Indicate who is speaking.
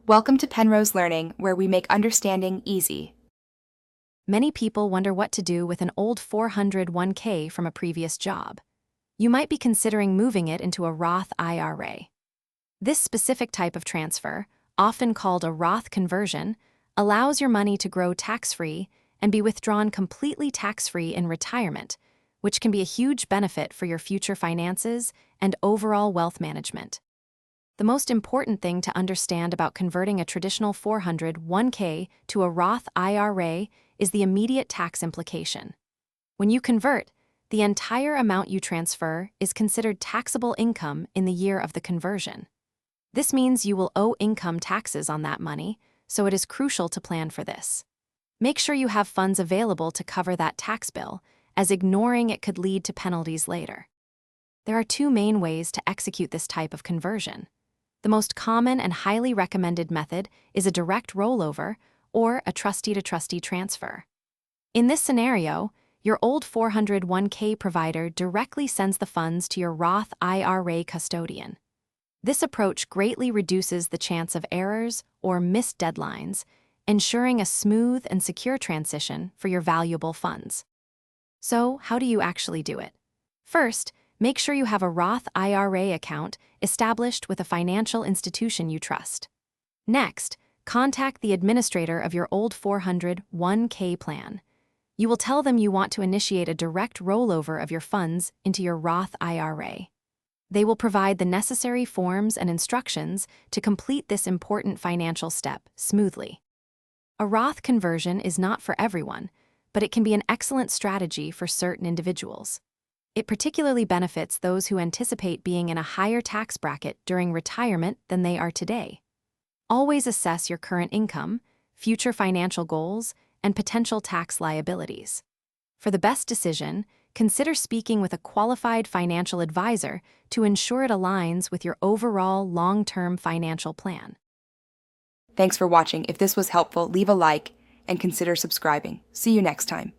Speaker 1: Welcome to Penrose Learning, where we make understanding easy.
Speaker 2: Many people wonder what to do with an old 401k from a previous job. You might be considering moving it into a Roth IRA. This specific type of transfer, often called a Roth conversion, allows your money to grow tax-free and be withdrawn completely tax-free in retirement, which can be a huge benefit for your future finances and overall wealth management. The most important thing to understand about converting a traditional 401k to a Roth IRA is the immediate tax implication. When you convert, the entire amount you transfer is considered taxable income in the year of the conversion. This means you will owe income taxes on that money, so it is crucial to plan for this. Make sure you have funds available to cover that tax bill, as ignoring it could lead to penalties later. There are two main ways to execute this type of conversion. The most common and highly recommended method is a direct rollover or a trustee-to-trustee transfer. In this scenario, your old 401k provider directly sends the funds to your Roth IRA custodian. This approach greatly reduces the chance of errors or missed deadlines, ensuring a smooth and secure transition for your valuable funds. So, how do you actually do it? First, make sure you have a Roth IRA account established with a financial institution you trust. Next, contact the administrator of your old 401k plan. You will tell them you want to initiate a direct rollover of your funds into your Roth IRA. They will provide the necessary forms and instructions to complete this important financial step smoothly. A Roth conversion is not for everyone, but it can be an excellent strategy for certain individuals. It particularly benefits those who anticipate being in a higher tax bracket during retirement than they are today. Always assess your current income, future financial goals, and potential tax liabilities. For the best decision, consider speaking with a qualified financial advisor to ensure it aligns with your overall long-term financial plan.
Speaker 1: Thanks for watching. If this was helpful, leave a like and consider subscribing. See you next time.